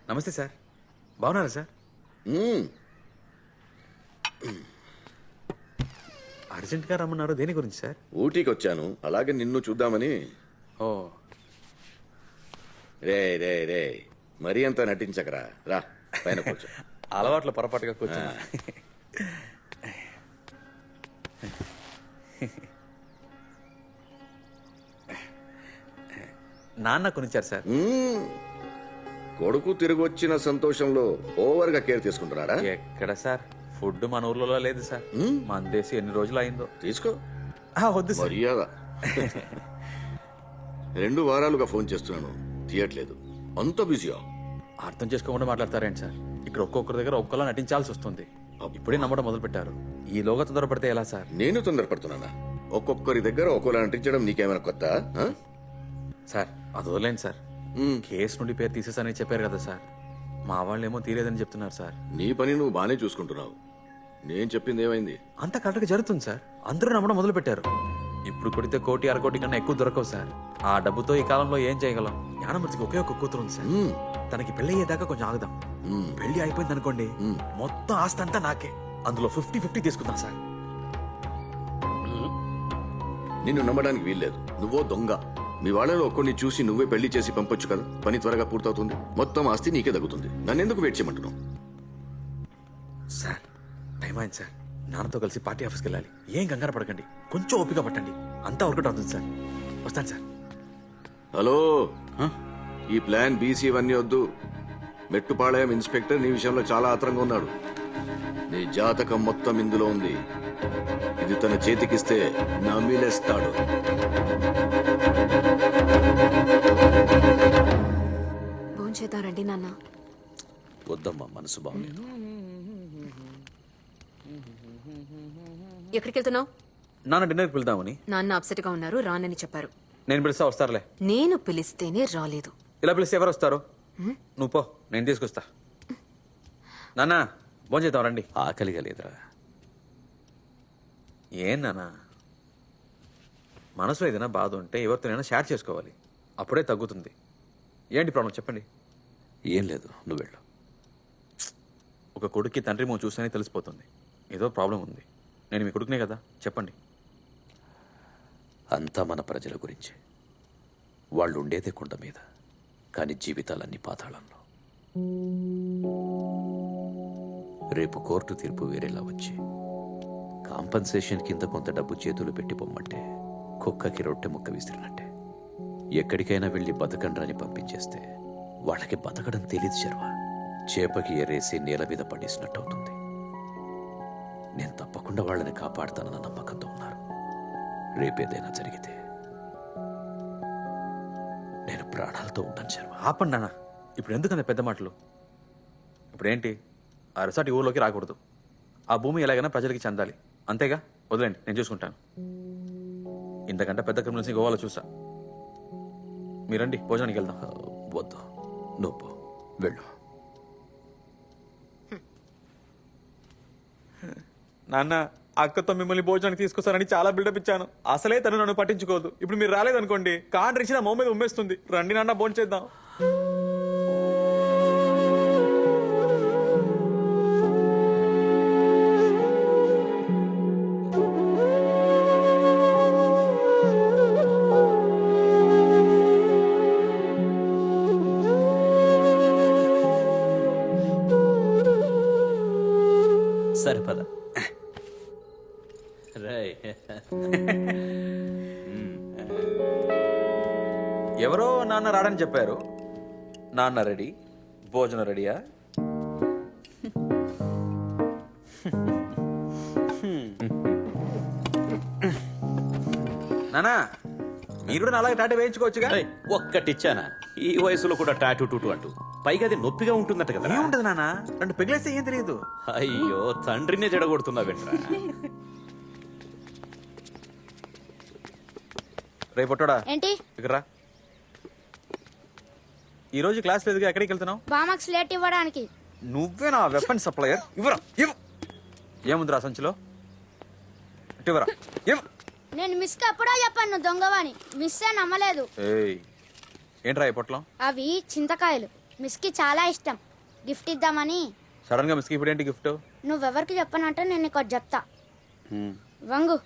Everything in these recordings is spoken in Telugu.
నమస్తే సార్, బాగున్నారా సార్? అర్జెంట్గా రమ్మన్నారు, దేని గురించి సార్? ఊటీకి వచ్చాను, అలాగే నిన్ను చూద్దామని. ఓ రే రే రే మరీ అంత నటించకరా, రా పైన కూర్చో. అలవాట్లో పొరపాటుగా కూర్చున్నా. నాన్న కొనిచ్చారు సార్. కొడుకు తిరిగి వచ్చిన సంతోషంలో ఓవర్గా కేర్ తీసుకుంటున్నాడా? ఎక్కడ సార్, ఫుడ్ మన ఊర్లో లేదు సార్. మన దేశం ఎన్ని రోజులు అయిందో. తీసుకో. వద్దు సార్. మర్యాద. 2 వారాలుగా ఫోన్ చేస్తున్నాను, తీయట్లేదు. అంత బిజీయా? అర్థం చేసుకోకుండా మాట్లాడతారేంటి సార్? ఇక్కడ ఒక్కొక్కరి దగ్గర ఒక్కొక్కలా నటించాల్సి వస్తుంది. ఇప్పుడే నమ్మడం మొదలు పెట్టారు, ఈలోగా తొందరపడితే ఎలా సార్? నేను తొందరపడుతున్నానా? ఒక్కొక్కరి దగ్గర ఒక్కోలా నటించడం నీకేమైనా కొత్త? సార్ అది వదిలేండి సార్. కేసు నుండి పేరు తీసేసానని చెప్పారు కదా సార్. మా వాళ్ళేమో తీరేదని చెప్తున్నారు సార్. నీ పని నువ్వు బానే చూసుకుంటున్నావు, నేను చెప్పింది ఏమైంది? అంత కరెక్ట్గా జరుగుతుంది సార్. అందరూ నమ్మడం మొదలు పెట్టారు. ఇప్పుడు కొడితే 1-1.5 కోటి కన్నా ఎక్కువ దొరకవు సార్. ఆ డబ్బుతో ఈ కాలంలో ఏం చేయగలం? జ్ఞానమూర్తికి ఒకే ఒక కూతురు ఉంది సార్. తనకి పెళ్లి అయ్యేదాకా కొంచెం ఆగుదాం. పెళ్లి అయిపోయింది అనుకోండి, మొత్తం ఆస్తి అంతా నాకే. అందులో 50-50 తీసుకుందాం సార్. నిన్ను నమ్మడానికి వీల్లేదు, నువ్వో దొంగ. మీ వాళ్ళలో ఒక్కడిని చూసి నువ్వే పెళ్లి చేసి పంపొచ్చు కదా, పని త్వరగా పూర్తవుతుంది, మొత్తం ఆస్తి నీకే తగ్గుతుంది. నన్నెందుకు వెయిట్ చేయమంటున్నావు? సార్ టైం అయింది సార్, నాన్నతో కలిసి పార్టీ ఆఫీస్కి వెళ్ళాలి. ఏం కంగారు పడకండి, కొంచెం ఓపిక పట్టండి, అంతా వర్కౌట్ అవుతుంది సార్. వస్తాను సార్. హలో, ఈ ప్లాన్ బీసీ ఇవన్నీ వద్దు. మెట్టుపాళయం ఇన్స్పెక్టర్ నీ విషయంలో చాలా ఆత్రంగా ఉన్నాడు. నీ జాతకం మొత్తం ఇందులో ఉంది. ఇది తన చేతికిస్తే నమిలేస్తాడు. భోంచేద్దారండి నాన్న. వద్దమ్మా, మనసు బాగలేదు. ఎక్కడికి వెళ్తున్నావు? నాన్న డిన్నర్కి వెళ్దామని. నాన్న అప్సెట్ గా ఉన్నారు, రానని చెప్పారు. నేను పిలుస్తా, వస్తారులే. నేను పిలిస్తేనే రాలేదు. ఇలా పిలిస్తే ఎవరు వస్తారు? నువ్వు పో, నేను తీసుకొస్తా. నాన్న భోంచేద్దాం రండి. ఆకలిగా లేదురా. ఏం నాన్న, మనసులో ఏదైనా బాధ ఉంటే ఎవరితోనైనా షేర్ చేసుకోవాలి, అప్పుడే తగ్గుతుంది. ఏంటి ప్రాబ్లం చెప్పండి. ఏం లేదు, నువ్వు వెళ్ళు. ఒక కొడుక్కి తండ్రి మో చూస్తేనే తెలిసిపోతుంది ఏదో ప్రాబ్లం ఉంది. నేను మీ కొడుకునే కదా, చెప్పండి. అంతా మన ప్రజల గురించి. వాళ్ళు ఉండేదే కొండ మీద, కానీ జీవితాలన్నీ పాతాళంలో. రేపు కోర్టు తీర్పు వేరేలా వచ్చి కాంపన్సేషన్ కింద కొంత డబ్బు చేతులు పెట్టి పొమ్మంటే కుక్కకి రొట్టె ముక్క విసిరినట్టే. ఎక్కడికైనా వెళ్ళి బతకండ్రని పంపించేస్తే వాళ్ళకి బతకడం తెలీదు శర్వా. చేపకి ఎరేసి నేల మీద పడేసినట్టు అవుతుంది. నేను తప్పకుండా వాళ్ళని కాపాడుతానన్న నమ్మకంతో ఉన్నారు. రేపేదైనా జరిగితే నేను ప్రాణాలతో ఉంటాను శర్వా. ఆపండి నాన్న, ఇప్పుడు ఎందుకంత పెద్ద మాటలు? ఇప్పుడేంటి, ఆ రిసార్ట్ ఊర్లోకి రాకూడదు, ఆ భూమి ఎలాగైనా ప్రజలకి చెందాలి, అంతేగా? వదిలేండి, నేను చూసుకుంటాను. ఇంతకంటే పెద్ద క్రిమినల్స్ని గోవాలో చూసా. మీరండి, భోజనానికి వెళ్దాం. వద్దు, నువ్వు పో, వెళ్ళు. నాన్న, అక్కతో మిమ్మల్ని భోజనానికి తీసుకొస్తానని చాలా బిల్డప్ ఇచ్చాను, అసలే తను నన్ను పట్టించుకోదు. ఇప్పుడు మీరు రాలేదనుకోండి, కాండ్రి ఇచ్చిన మొహం మీద ఉమ్మేస్తుంది. రండి నాన్న, భోంచేద్దాం. సరిపద ఎవరో నాన్న రాడని చెప్పారు. నాన్న రెడీ, భోజనం రెడీయా? నానా, మీరు కూడా అలాగే టాటూ వేయించుకోవచ్చుగా. ఒక్కటిచ్చానా? ఈ వయసులో కూడా టాటూ టూటు అంటూ, పైగా అది నొప్పిగా ఉంటుందట కదా. ఏముంటది నాన్న, 2 పెగిలేస్తే ఏం తెలియదు. అయ్యో, తండ్రినే జడగొడుతున్నావేంట్రా. రేపొట్టడా ఏంటి ఇక్కడ రా. ఈ రోజు క్లాస్ లేదుగా, ఎక్కడికి వెళ్తున్నావు? బామాక్స్ లేట్ ఇవ్వడానికి. నువ్వే నా వెపన్ సప్లయర్. ఇవ్వరా, ఇవ్వు. ఏముందిరా సంచిలో? ఇవ్వరా, ఇవ్వు. నేను మిస్ కి ఎప్పుడో చెప్పాను దొంగవాని, మిస్ నమ్మలేదు. ఏయ్, ఏంట్రా ఈ పొట్లం? అవి చింతకాయలు మిస్కి చాలా ఇష్టం. గిఫ్ట్ ఇద్దామని. సడన్ గా మిస్కి ఇప్పుడు ఏంటి గిఫ్ట్? నువ్వెవరికి చెప్పనంటే నేను నీకు ఒకటి చెప్తా. వంగు.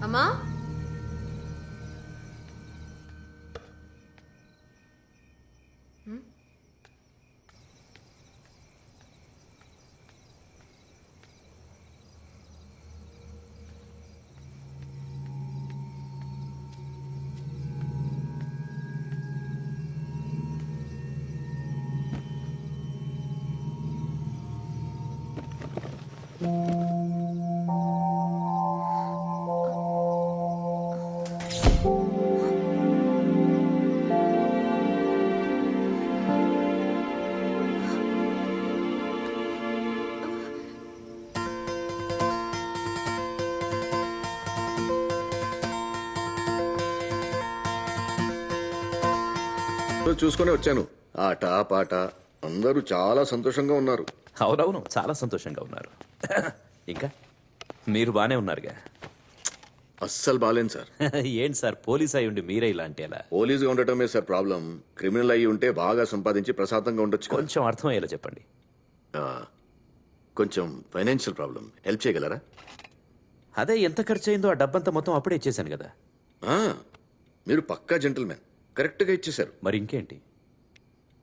అమ్మా చూసుకునే వచ్చాను. ఆట పాట అందరూ చాలా సంతోషంగా ఉన్నారు. అవునవును, చాలా సంతోషంగా ఉన్నారు. ఇంకా మీరు బానే ఉన్నారుగా? అస్సలు బాలేను సార్. ఏంటి సార్, పోలీస్ అయి ఉండి మీరే ఇలా అంటే ఎలా? పోలీసుగా ఉండటమే సార్ ప్రాబ్లం. క్రిమినల్ అయ్యి ఉంటే బాగా సంపాదించి ప్రశాంతంగా ఉండొచ్చు కదా. కొంచెం అర్థమయ్యేలా చెప్పండి. ఆ, కొంచెం ఫైనాన్షియల్ ప్రాబ్లం. హెల్ప్ చేయగలరా? అదే ఎంత ఖర్చు అయిందో ఆ డబ్బంతా మొత్తం అప్పుడే ఇచ్చేసాను కదా. ఆ, మీరు పక్కా జెంటిల్మెన్. కరెక్ట్గా ఇచ్చేశారు. మరి ఇంకేంటి?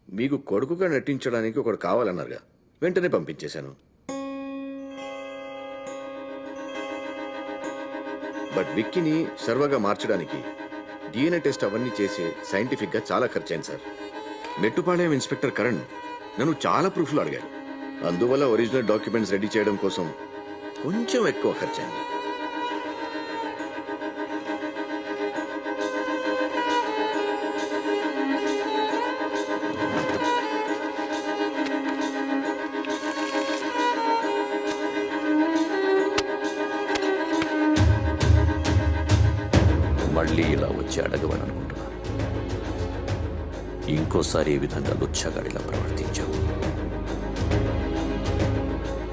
మీకు కొడుకుగా నటించడానికి ఒకడు కావాలన్నారుగా, వెంటనే పంపించేశాను. బట్ విక్కీని సర్వగా మార్చడానికి డిఎన్ఏ టెస్ట్ అవన్నీ చేసి సైంటిఫిక్ గా చాలా ఖర్చయింది సార్. మెట్టుపాళెం ఇన్స్పెక్టర్ కరణ్ నన్ను చాలా ప్రూఫ్లు అడిగాడు. అందువల్ల ఒరిజినల్ డాక్యుమెంట్స్ రెడీ చేయడం కోసం కొంచెం ఎక్కువ ఖర్చయింది. మళ్ళీ ఇలా వచ్చి అడగవని అనుకుంటున్నా. ఇంకోసారి ఈ విధంగా లుచ్చగాడిలా ప్రవర్తించావు.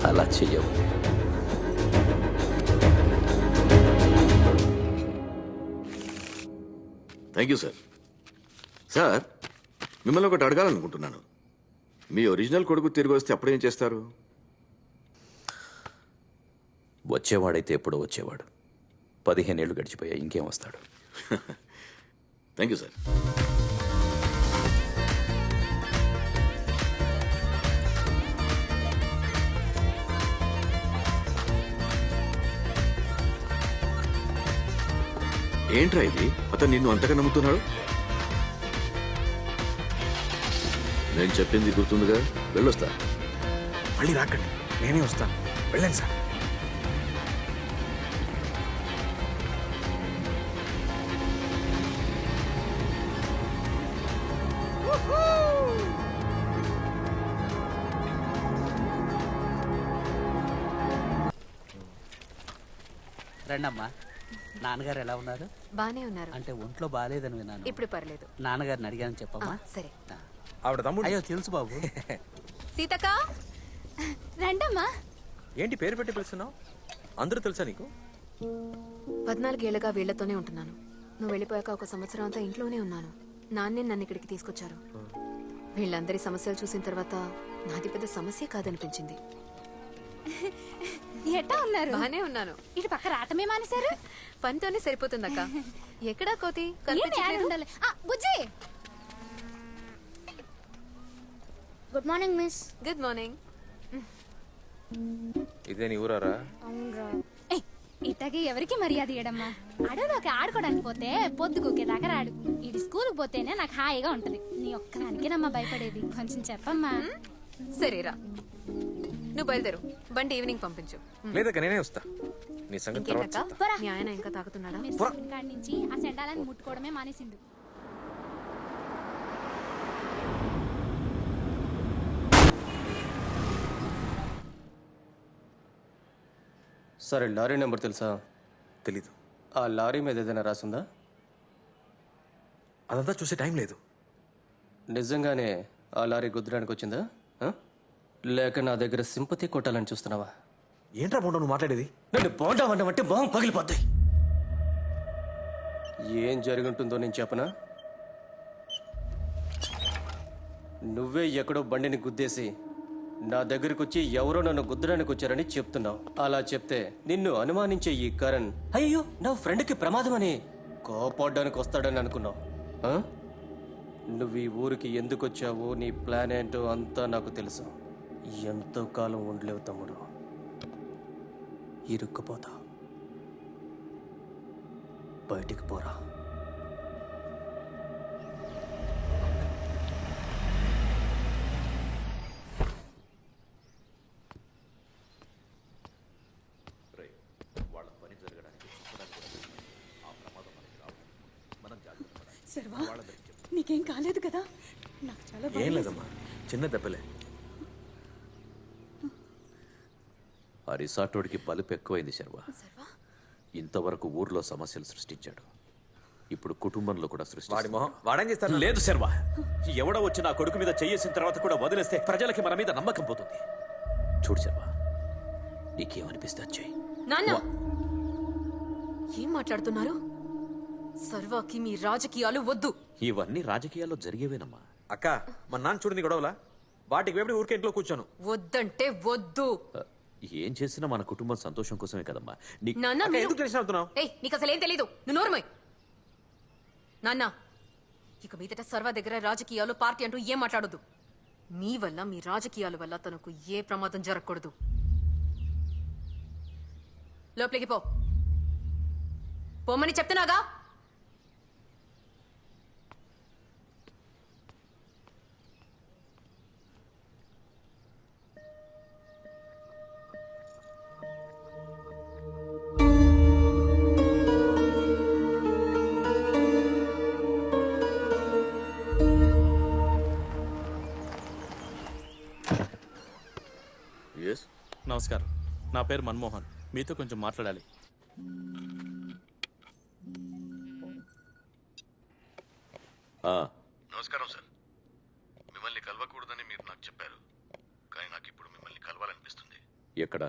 అలా చెయ్యవు. Thank you sir. సార్, మిమ్మల్ని ఒకటి అడగాలనుకుంటున్నాను. మీ ఒరిజినల్ కొడుకు తిరిగి వస్తే అప్పుడేం చేస్తారు? వచ్చేవాడైతే ఎప్పుడో వచ్చేవాడు. 15 ఏళ్ళు గడిచిపోయాయి, ఇంకేం వస్తాడు? Thank you sir. ఏంట్రా ఇది? అతను నిన్ను అంతగా నమ్ముతున్నాడు. నేను చెప్పింది గుర్తుందిగా? వెళ్ళొస్తా. మళ్ళీ రాకండి, నేనే వస్తాను. వెళ్ళండి సార్. రండమ్మా. నాన్నగారు ఎలా ఉన్నారు? బానే ఉన్నారు. అంటే ఒంట్లో బాగాలేదని విన్నాను. ఇప్పుడు పర్లేదు. నాన్నగారిని అడిగాను చెప్పమ్మా. సరే. ఆవిడ తమ్ముడు. అయ్యో తెలుసు బాబు. సీతక్క రండమ్మా. ఏంటి పేరు పెట్టి పిలుస్తున్నావు? అందరూ తెలుసా నీకు? 14 ఏళ్ళగా వీళ్లతోనే ఉంటున్నాను. నువ్వు వెళ్ళిపోయాక 1 సంవత్సరం అంతా ఇంట్లోనే ఉన్నాను. నాన్నే నన్ను ఇక్కడికి తీసుకొచ్చారు. వీళ్ళందరి సమస్యలు చూసిన తర్వాత నాది పెద్ద సమస్య కాదనిపించింది. ఎట్టా ఉన్నారు? బానే ఉన్నాను. ఇటు పక్క రాటమే మానేశారు. పనితోనే సరిపోతుందక్క. ఎక్కడా కోతి ఏం కనిపించట్లేదు? యాడ్ ఉండాలి? Bujji. Good morning miss. Good morning. ఇదే నీ ఊరారా? అవునరా. ఇట్టకి ఎవరికి మర్యాద ఇయ్యడమ్మా. అడవిలోకి ఆడుకోవడానికి పోతే పొద్దుగూకేదాకా రాడు. ఇటు స్కూల్కి పోతేనే నాకు హాయిగా ఉంటది. నీ ఒక్కదానికేనమ్మా భయపడేది. కొంచెం చెప్పమ్మా. సరేరా, నువ్వు బయలుదేరు. బండి ఈవినింగ్ పంపించు. లేదక్క, నేనే వస్తా. నీ సంగతి తర్వాత ఇంకేనక్క? చెప్తా. మీ ఆయన ఇంకా తాగుతున్నాడా? మీరు స్కూల్ కాడి నుంచి ఆ సెండాలని ముట్టుకోవడమే మానేసిండు. సరే, లారీ నెంబర్ తెలుసా? తెలీదు. ఆ లారీ మీద ఏదైనా రాసుందా? అదంతా చూసే టైం లేదు. నిజంగానే ఆ లారీ గుద్దడానికి వచ్చిందా? లేక నా దగ్గర సింపతి కొట్టాలని చూస్తున్నావా? ఏంట్రా బోండా నువ్వు మాట్లాడేది? నన్ను బోండా అన్నమంటే మొహం పగిలిపోద్ది. ఏం జరుగుంటుందో నేను చెప్పనా? నువ్వే ఎక్కడో బండిని గుద్దేసి నా దగ్గరకు వచ్చి ఎవరో నన్ను గుద్దడానికి వచ్చారని చెప్తున్నావు. అలా చెప్తే నిన్ను అనుమానించే ఈ కరణ్ అయ్యో నా ఫ్రెండ్కి ప్రమాదమని కోపడ్డానికి వస్తాడని అనుకున్నావు. ఆ? నువ్వు ఈ ఊరికి ఎందుకు వచ్చావో నీ ప్లాన్ ఏంటో అంతా నాకు తెలుసు. ఎంతో కాలం ఉండలేవు తమ్ముడు, ఇరుక్కుపోతా. బయటికి పోరా. శర్వా నీకేం కాలేదు కదా? నాకు చాలా ఏం లేదమ్మా, చిన్న దెబ్బలే. ఆ రిసార్టోడికి బలుపు ఎక్కువైంది శర్వ. ఇంతవరకు ఊర్లో సమస్యలు సృష్టించాడు, ఇప్పుడు కుటుంబంలో కూడా వాడి సృష్టిస్తాడు. మొహం వాడేం చేస్తాడు? లేదు శర్మ, ఎవడో వచ్చి నా కొడుకు మీద చెయ్యేసిన తర్వాత కూడా వదిలేస్తే ప్రజలకి మన మీద నమ్మకం పోతుంది. చూడు శర్వ, నీకేమనిపిస్తే అది చెయ్యి. నాన్న ఏం మాట్లాడుతున్నారు? సర్వాకి మీ రాజకీయాలు వద్దు. ఇవన్నీ రాజకీయాల్లో జరిగేవేనమ్మా. అక్క, మా నాన్న చూడని గొడవలా? వాటికి వేపడి ఊరికే ఇంట్లో కూర్చోను. వద్దంటే వద్దు. ఏం చేసినా మన కుటుంబం సంతోషం కోసమే కదమ్మా. నాన్న అక్క, మీరు- ఎందుకు టెన్షన్ అవుతున్నావు? ఏయ్, నీకు అసలు ఏం తెలీదు. నువ్వు నోరుమోయ్. నాన్న, ఇక మీదట సర్వ దగ్గర రాజకీయాలు పార్టీ అంటూ ఏం మాట్లాడొద్దు. మీ వల్ల మీ రాజకీయాల వల్ల తనకు ఏ ప్రమాదం జరగకూడదు. లోపలికి పో. పోమని చెప్తున్నాగా. ఎస్, నమస్కారం, నా పేరు మన్మోహన్. మీతో కొంచెం మాట్లాడాలి. నమస్కారం సార్. మిమ్మల్ని కలవకూడదని మీరు నాకు చెప్పారు, కానీ నాకు ఇప్పుడు మిమ్మల్ని కలవాలనిపిస్తుంది. ఎక్కడ?